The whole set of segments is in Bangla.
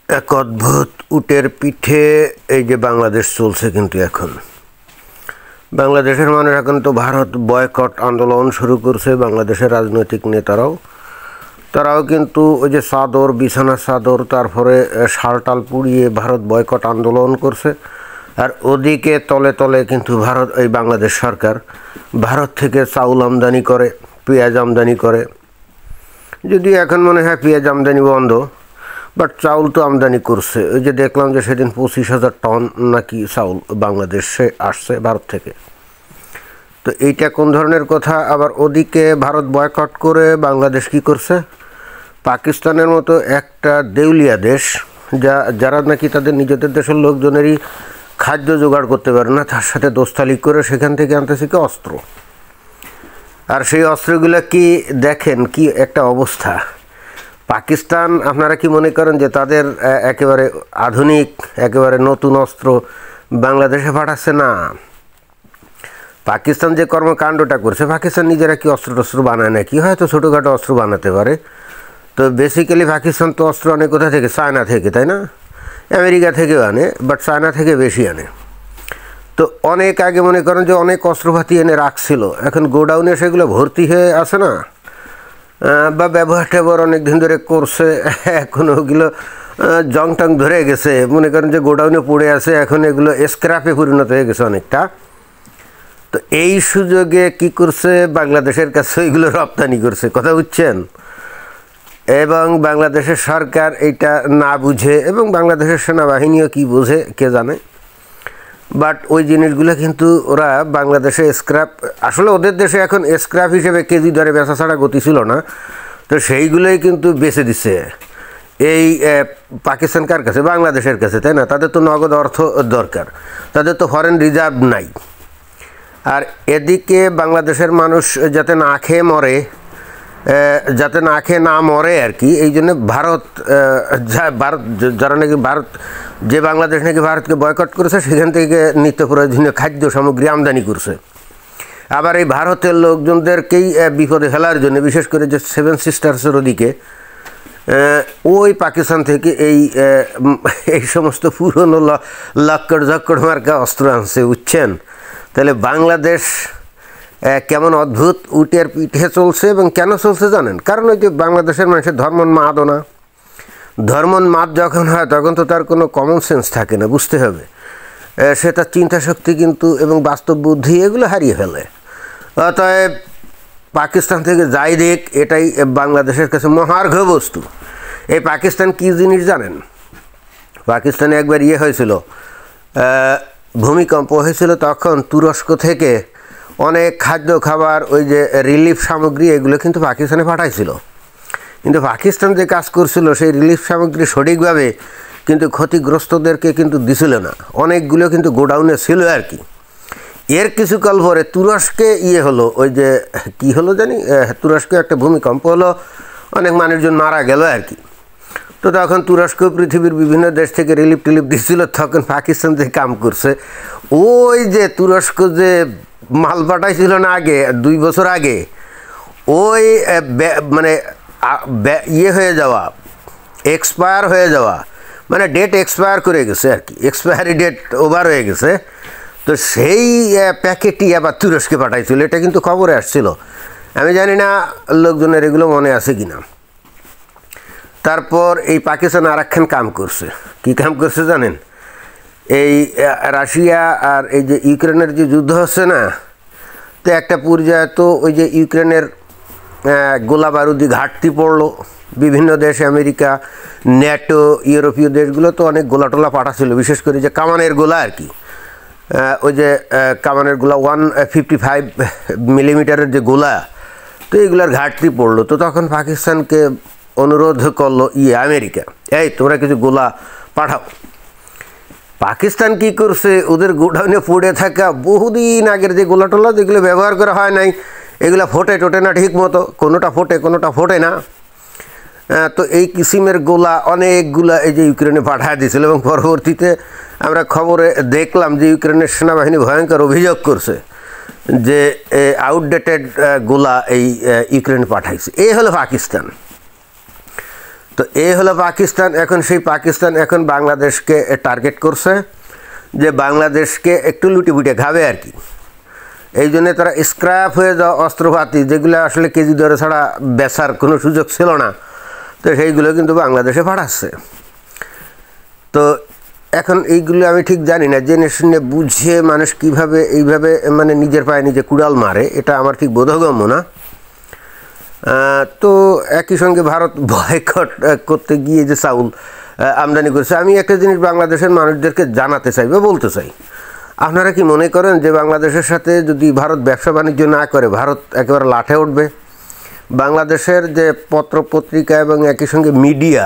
এক অদ্ভুত উটের পিঠে এই যে বাংলাদেশ চলছে। কিন্তু এখন বাংলাদেশের মানুষ এখন তো ভারত বয়কট আন্দোলন শুরু করছে। বাংলাদেশের রাজনৈতিক নেতারাও তারাও কিন্তু ওই যে চাদর, বিছানা চাদর, তারপরে শালটাল পুড়িয়ে ভারত বয়কট আন্দোলন করছে। আর ওদিকে তলে তলে কিন্তু ভারত, এই বাংলাদেশ সরকার ভারত থেকে চাউল আমদানি করে, পেঁয়াজ আমদানি করে। যদি এখন মনে হয় পেঁয়াজ আমদানি বন্ধ, বাট চাউল তো আমদানি করছে। ওই যে দেখলাম যে সেদিন 25,000 টন নাকি চাউল বাংলাদেশে আসছে ভারত থেকে। তো এইটা কোন ধরনের কথা? আবার ওদিকে ভারত বয়কট করে বাংলাদেশ কি করছে? পাকিস্তানের মতো একটা দেউলিয়া দেশ, যারা নাকি তাদের নিজেদের দেশের লোকজনেরই খাদ্য জোগাড় করতে পারে না, তার সাথে দোস্তালি করে সেখান থেকে আনতেছে কি অস্ত্র। আর সেই অস্ত্রগুলো কি দেখেন, কি একটা অবস্থা। পাকিস্তান, আপনারা কি মনে করেন যে তাদের একেবারে আধুনিক, একেবারে নতুন অস্ত্র বাংলাদেশে পাঠাচ্ছে? না। পাকিস্তান যে কর্মকাণ্ডটা করছে, পাকিস্তান নিজেরা কি অস্ত্র টস্ত্র বানায় নাকি? হয়তো ছোটোখাটো অস্ত্র বানাতে পারে। তো বেসিক্যালি পাকিস্তান তো অস্ত্র আনে কোথা থেকে? চায়না থেকে, তাই না? আমেরিকা থেকেও আনে, বাট চায়না থেকে বেশি আনে। তো অনেক আগে মনে করেন যে অনেক অস্ত্রপাতি এনে রাখছিল, এখন গোডাউনে সেগুলো ভর্তি হয়ে আছে না, বা ব্যবহার ট্যাবহার অনেক দিন ধরে করছে, এখন ওগুলো জং টং ধরে গেছে। মনে করেন যে গোডাউনে পড়ে আছে, এখন এগুলো স্ক্র্যাপে পরিণত হয়ে গেছে অনেকটা। তো এই সুযোগে কি করছে, বাংলাদেশের কাছে ওইগুলো রপ্তানি করছে। কথা বুঝছেন? এবং বাংলাদেশের সরকার এইটা না বুঝে, এবং বাংলাদেশের সেনাবাহিনীও কি বোঝে কে জানে, বাট ওই জিনিসগুলো কিন্তু ওরা বাংলাদেশে স্ক্র্যাপ, আসলে ওদের দেশে এখন স্ক্র্যাপ হিসেবে কেজি দরে বেচা ছাড়া গতি ছিল না। তো সেইগুলোই কিন্তু বেচে দিচ্ছে এই পাকিস্তান। কার কাছে? বাংলাদেশের কাছে, তাই না? তাদের তো নগদ অর্থ দরকার, তাদের তো ফরেন রিজার্ভ নাই। আর এদিকে বাংলাদেশের মানুষ যাতে না খেয়ে মরে, যাতে না খেয়ে না মরে আর কি, এই জন্য ভারত যারা নাকি ভারত, যে বাংলাদেশ নাকি ভারতকে বয়কট করেছে, সেখান থেকে নিত্য প্রয়োজনীয় খাদ্য সামগ্রী আমদানি করছে। আবার এই ভারতের লোকজনদেরকেই বিপদে ফেলার জন্য, বিশেষ করে যে 7 সিস্টার্সের ওদিকে, ওই পাকিস্তান থেকে এই সমস্ত পুরনো লক্কড় ঝক্কড় মার্কা অস্ত্র আনছে, বুঝছেন? তাহলে বাংলাদেশ কেমন অদ্ভুত উটের পিঠে চলছে। এবং কেন চলছে জানেন? কারণ ওই যে বাংলাদেশের মানুষের ধর্মোন্মাদও না। ধর্মোন্মাদ যখন হয় তখন তো তার কোনো কমন সেন্স থাকে না, বুঝতে হবে। সে তার চিন্তাশক্তি কিন্তু এবং বাস্তব বুদ্ধি এগুলো হারিয়ে ফেলে। অতএব পাকিস্তান থেকে যাই দেখ, এটাই বাংলাদেশের কাছে মহার্ঘ বস্তু। এই পাকিস্তান কী জিনিস জানেন? পাকিস্তানে একবার হয়েছিল, ভূমিকম্প হয়েছিল, তখন তুরস্ক থেকে অনেক খাদ্য খাবার, ওই যে রিলিফ সামগ্রী, এগুলো কিন্তু পাকিস্তানে পাঠাইছিল। কিন্তু পাকিস্তান যে কাজ করছিল, সেই রিলিফ সামগ্রী সঠিকভাবে কিন্তু ক্ষতিগ্রস্তদেরকে কিন্তু দিছিল না। অনেকগুলো কিন্তু গোডাউনে ছিল আর কি। এর কিছুকাল পরে তুরস্কে হলো, ওই যে কী হলো জানি, তুরস্কে একটা ভূমিকম্প হলো, অনেক মানুষজন মারা গেল আর কি। তো তখন তুরস্ক পৃথিবীর বিভিন্ন দেশ থেকে রিলিফ টিলিফ দিচ্ছিল, তখন পাকিস্তান যে কাম করছে, ওই যে তুরস্ক যে মাল পাঠাইছিল না আগে, 2 বছর আগে, ওই মানে হয়ে যাওয়া, এক্সপায়ার হয়ে যাওয়া, মানে ডেট এক্সপায়ার করে গেছে আর কি, এক্সপায়ারি ডেট ওভার হয়ে গেছে। তো সেই প্যাকেটই আবার তুরস্কে পাঠাইছিল, এটা কিন্তু খবরে আসছিল। আমি জানি না লোকজনের এগুলো মনে আছে কি না। তারপর এই পাকিস্তান আর একখান কাম করছে। কী কাম করছে জানেন? এই রাশিয়া আর এই যে ইউক্রেনের যে যুদ্ধ হচ্ছে না, তো একটা পর্যায়ে তো ওই যে ইউক্রেনের গোলা বারুদি ঘাটতি পড়লো। বিভিন্ন দেশ, আমেরিকা, ন্যাটো, ইউরোপীয় দেশগুলো তো অনেক গোলা টোলা পাঠাচ্ছিল, বিশেষ করে যে কামানের গোলা আর কি, ওই যে কামানের গোলা 155 মিলিমিটারের যে গোলা, তো এইগুলোর ঘাটতি পড়লো। তো তখন পাকিস্তানকে অনুরোধ করলো আমেরিকা, এই তোমরা কিছু গোলা পাঠাও। পাকিস্তান কি করছে, ওদের গোডাউনে পড়ে থাকা বহুদিন আগের যে গোলা টোলা, যেগুলো ব্যবহার করা হয় নাই, এগুলো ফোটে টোটে না ঠিক মতো, কোনোটা ফোটে না। তো এই কিসিমের গোলা অনেকগুলা এই যে ইউক্রেনে পাঠিয়ে দিয়েছিল। এবং পরবর্তীতে আমরা খবরে দেখলাম যে ইউক্রেনের সেনাবাহিনী ভয়ঙ্কর অভিযোগ করছে যে আউটডেটেড গোলা এই ইউক্রেনে পাঠাইছে। এই হলো পাকিস্তান। তো এই হলো পাকিস্তান। এখন সেই পাকিস্তান এখন বাংলাদেশকে টার্গেট করছে যে বাংলাদেশকে একটু লুটিপুটে খাবে আর কি। এই জন্যে তারা স্ক্র্যাপ হয়ে যাওয়া অস্ত্রপাতি যেগুলো আসলে কেজি দরে ছাড়া বেচার কোনো সুযোগ ছিল না, তো সেইগুলো কিন্তু বাংলাদেশে পাঠাচ্ছে। তো এখন এইগুলো আমি ঠিক জানি না, জেনে শুনে বুঝে মানুষ কীভাবে এইভাবে মানে নিজের পায়ে নিজে কুড়াল মারে, এটা আমার ঠিক বোধগম্য না। তো একই সঙ্গে ভারত বয়কট করতে গিয়ে যে চাউল আমদানি করেছে, আমি একটা জিনিস বাংলাদেশের মানুষদেরকে জানাতে চাই বা বলতে চাই, আপনারা কি মনে করেন যে বাংলাদেশের সাথে যদি ভারত ব্যবসা বাণিজ্য না করে ভারত একেবারে লাঠে উঠবে? বাংলাদেশের যে পত্রপত্রিকা এবং একই সঙ্গে মিডিয়া,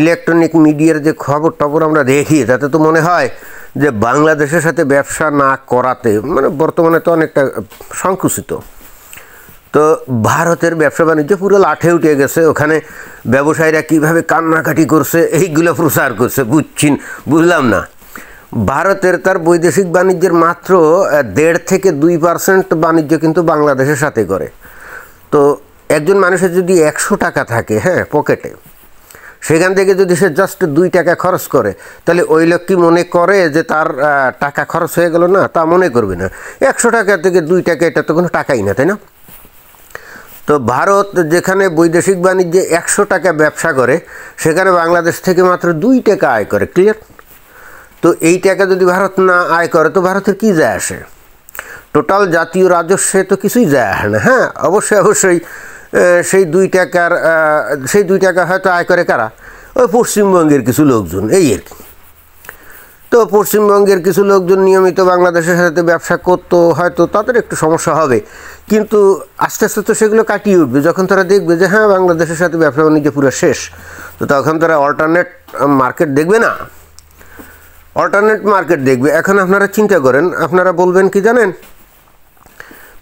ইলেকট্রনিক মিডিয়ার যে খবর টবর আমরা দেখি, তাতে তো মনে হয় যে বাংলাদেশের সাথে ব্যবসা না করাতে মানে বর্তমানে তো অনেকটা সংকুচিত। তো ভারতের ব্যবসা বাণিজ্য পুরো লাঠে উঠে গেছে। ওখানে ব্যবসায়ীরা কীভাবে কান্নাকাটি করছে এইগুলো প্রচার করছে, বুঝলাম না। ভারতের তার বৈদেশিক বাণিজ্যের মাত্র 1.5 থেকে 2% বাণিজ্য কিন্তু বাংলাদেশের সাথে করে। তো একজন মানুষের যদি 100 টাকা থাকে পকেটে, সেখান থেকে যদি সে জাস্ট 2 টাকা খরচ করে, তাহলে ওই লোক কি মনে করে যে তার টাকা খরচ হয়ে গেল? না, তা মনে করবে না। 100 টাকা থেকে 2 টাকা এটা তো কোনো টাকাই না, তাই না? তো ভারত যেখানে বৈদেশিক বাণিজ্যে 100 টাকা ব্যবসা করে, সেখানে বাংলাদেশ থেকে মাত্র 2 টাকা আয় করে। ক্লিয়ার? তো এই টাকা যদি ভারত না আয় করে তো ভারতের কী যায় আসে? টোটাল জাতীয় রাজস্বে তো কিছুই যায় আসে না। অবশ্যই সেই 2 টাকা হয়তো আয় করে কারা? ওই পশ্চিমবঙ্গের কিছু লোকজন, এই আর কি। তো পশ্চিমবঙ্গের কিছু লোকজন নিয়মিত বাংলাদেশের সাথে ব্যবসা করতো, হয়তো তাদের একটু সমস্যা হবে, কিন্তু আস্তে আস্তে তো সেগুলো কাটিয়ে উঠবে। যখন তারা দেখবে যে বাংলাদেশের সাথে ব্যবসা বাণিজ্য পুরো শেষ, তো তখন তারা অল্টারনেট মার্কেট দেখবে না, অল্টারনেট মার্কেট দেখবে। এখন আপনারা চিন্তা করেন, আপনারা বলবেন কি জানেন,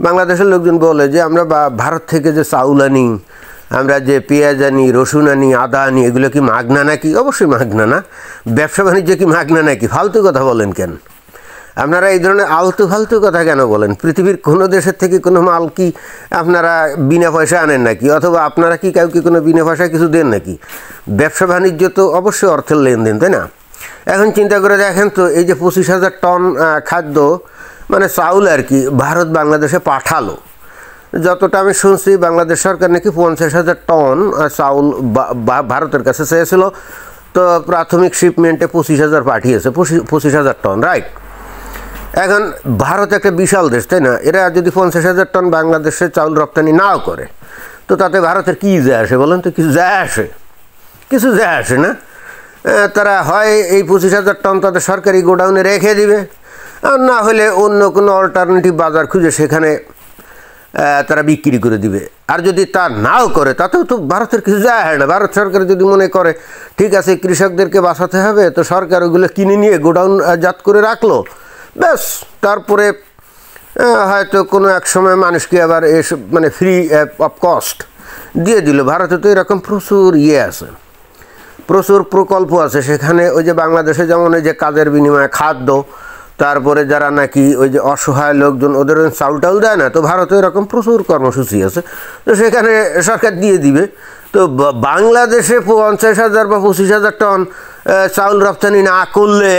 বাংলাদেশের লোকজন বলে যে আমরা ভারত থেকে যে চাউল আনি, আমরা যে পেঁয়াজ আনি, রসুন আনি, আদা আনি, এগুলো কি মাগনা নাকি? অবশ্যই মাগনা না। ব্যবসা বাণিজ্য কি মাগনা নাকি? ফালতু কথা বলেন কেন আপনারা? এই ধরনের আলতু ফালতু কথা কেন বলেন? পৃথিবীর কোনো দেশের থেকে কোনো মাল কি আপনারা বিনা পয়সা আনেন নাকি? অথবা আপনারা কি কাউকে কোনো বিনা পয়সায় কিছু দেন নাকি? ব্যবসা বাণিজ্য তো অবশ্যই অর্থের লেনদেন, তাই না? এখন চিন্তা করে দেখেন তো, এই যে 25,000 টন খাদ্য মানে চাউল আর কি ভারত বাংলাদেশে পাঠালো, যতটা আমি শুনছি বাংলাদেশ সরকার নাকি 50,000 টন চাউল ভারতের কাছে চেয়েছিল। তো প্রাথমিক শিপমেন্টে 25,000 পাঠিয়েছে, 25,000 টন, রাইট? এখন ভারত একটা বিশাল দেশ, তাই না? এরা যদি 50,000 টন বাংলাদেশে চাউল রপ্তানি নাও করে, তো তাতে ভারতের কী যায় আসে বলেন তো? কিছু যায় আসে না। তারা হয় এই 25,000 টন তাদের সরকারি গোডাউনে রেখে দিবে, আর না হলে অন্য কোনো অল্টারনেটিভ বাজার খুঁজে সেখানে তারা বিক্রি করে দিবে। আর যদি তা নাও করে, তাতেও তো ভারতের কিছু যায় না। ভারত সরকার যদি মনে করে ঠিক আছে কৃষকদেরকে বাঁচাতে হবে, তো সরকার ওগুলো কিনে নিয়ে গোডাউন জাত করে রাখলো, ব্যাস। তারপরে হয়তো কোনো এক সময় মানুষকে আবার এসব মানে ফ্রি অফ কস্ট দিয়ে দিল। ভারতে তো এরকম প্রচুর আছে, প্রচুর প্রকল্প আছে। সেখানে ওই যে বাংলাদেশে যেমন ওই যে কাজের বিনিময়ে খাদ্য, তারপরে যারা নাকি ওই যে অসহায় লোকজন ওদের চাউল টাউল দেয় না, তো ভারতে এরকম প্রচুর কর্মসূচি আছে, তো সেখানে সরকার দিয়ে দিবে। তো বাংলাদেশে 50,000 বা 25,000 টন চাউল রপ্তানি না করলে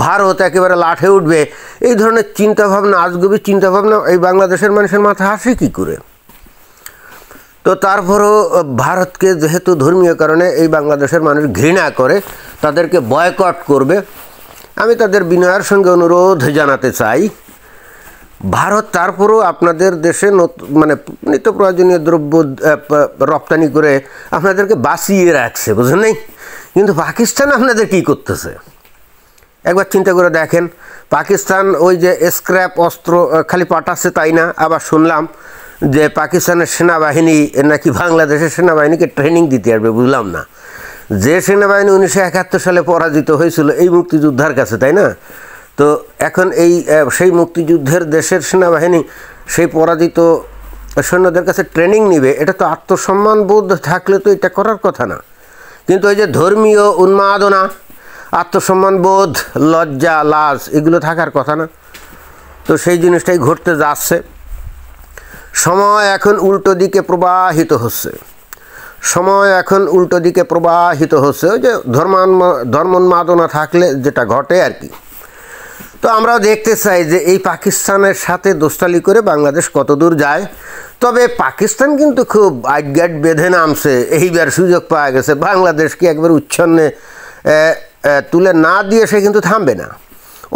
ভারত একেবারে লাঠে উঠবে, এই ধরনের চিন্তাভাবনা, আজগুবি চিন্তাভাবনা এই বাংলাদেশের মানুষের মাথায় আসে কী করে? তো তারপরও ভারতকে যেহেতু ধর্মীয় কারণে এই বাংলাদেশের মানুষ ঘৃণা করে, তাদেরকে বয়কট করবে। আমি তাদের বিনয়ের সঙ্গে অনুরোধ জানাতে চাই, ভারত তারপরও আপনাদের দেশে মানে নিত্য প্রয়োজনীয় দ্রব্য রপ্তানি করে আপনাদেরকে বাঁচিয়ে রাখছে, বুঝলেন নাই? কিন্তু পাকিস্তান আপনাদের কী করতেছে একবার চিন্তা করে দেখেন। পাকিস্তান ওই যে স্ক্র্যাপ অস্ত্র খালি পাঠাচ্ছে তাই না, আবার শুনলাম যে পাকিস্তানের সেনাবাহিনী নাকি বাংলাদেশের সেনাবাহিনীকে ট্রেনিং দিতে আসবে। বুঝলাম না, যে সেনাবাহিনী 1971 সালে পরাজিত হয়েছিল এই মুক্তিযোদ্ধার কাছে, তাই না? তো এখন সেই মুক্তিযুদ্ধের দেশের সেনাবাহিনী সেই পরাজিত সৈন্যদের কাছে ট্রেনিং নিবে, এটা তো আত্মসম্মান বোধ থাকলে তো এটা করার কথা না। কিন্তু ওই যে ধর্মীয় উন্মাদনা, আত্মসম্মান বোধ, লজ্জা, লাজ এগুলো থাকার কথা না। তো সেই জিনিসটাই ঘটতে যাচ্ছে। সময় এখন উল্টো দিকে প্রবাহিত হচ্ছে। সময় এখন উল্টো দিকে প্রবাহিত হচ্ছে, ওই যে ধর্মোন্মাদনা থাকলে যেটা ঘটে আর কি। তো আমরাও দেখতে চাই যে এই পাকিস্তানের সাথে দোস্তালি করে বাংলাদেশ কত দূর যায়। তবে পাকিস্তান কিন্তু খুব আজ্ঞাট বেঁধে নামছে, এইবার সুযোগ পাওয়া গেছে। বাংলাদেশকে একবার উচ্ছন্নে তুলে না দিয়ে সে কিন্তু থামবে না।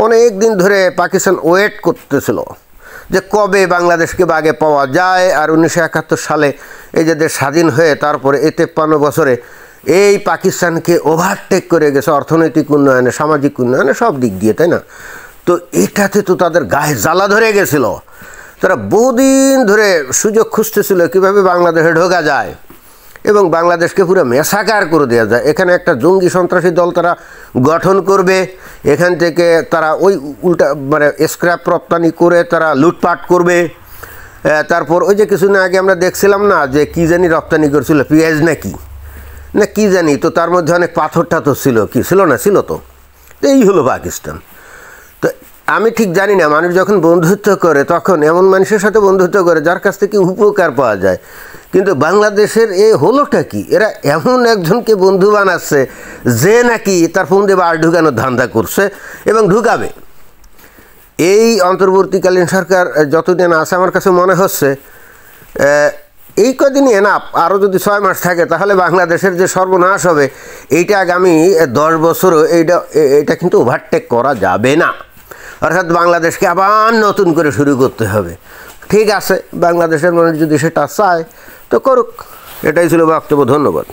অনেক দিন ধরে পাকিস্তান ওয়েট করতেছিল যে কবে বাংলাদেশকে বাগে পাওয়া যায়। আর 1971 সালে এই যে দেশ স্বাধীন হয়ে তারপরে 53 বছরে এই পাকিস্তানকে ওভারটেক করে গেছে অর্থনৈতিক উন্নয়নে, সামাজিক উন্নয়নে, সব দিক দিয়ে, তাই না? তো এটাতে তো তাদের গায়ে জ্বালা ধরে গেছিল। তারা বহুদিন ধরে সুযোগ খুঁজতেছিল কীভাবে বাংলাদেশে ঢোকা যায় এবং বাংলাদেশকে পুরো মেসাকার করে দেওয়া যায়। এখানে একটা জঙ্গি সন্ত্রাসী দল তারা গঠন করবে, এখান থেকে তারা ওই উল্টা মানে স্ক্র্যাপ রপ্তানি করে তারা লুটপাট করবে। তারপর ওই যে কিছুদিন আগে আমরা দেখছিলাম না যে কী জানি রপ্তানি করছিল, পেঁয়াজ না কি জানি, তো তার মধ্যে অনেক পাথর টাথর ছিল, কি ছিল না, ছিল তো। এই হলো পাকিস্তান। তো আমি ঠিক জানি না, মানুষ যখন বন্ধুত্ব করে তখন এমন মানুষের সাথে বন্ধুত্ব করে যার কাছ থেকে উপকার পাওয়া যায়। কিন্তু বাংলাদেশের এ হলোটা কি, এরা এমন একজনকে বন্ধু বানাচ্ছে যে নাকি তার ফোন দিয়ে বার ঢুকানোর ধান্দা করছে এবং ঢুকাবে। এই অন্তর্বর্তীকালীন সরকার যতদিন আছে আমার কাছে মনে হচ্ছে এই কদিনই এনাফ। আরও যদি 6 মাস থাকে তাহলে বাংলাদেশের যে সর্বনাশ হবে এইটা আগামী 10 বছরও এইটা কিন্তু ওভারটেক করা যাবে না। অর্থাৎ বাংলাদেশকে আবার নতুন করে শুরু করতে হবে। ঠিক আছে, বাংলাদেশের মানুষ যদি সেটা চায় তো করুক। এটাই ছিল বক্তব্য। ধন্যবাদ।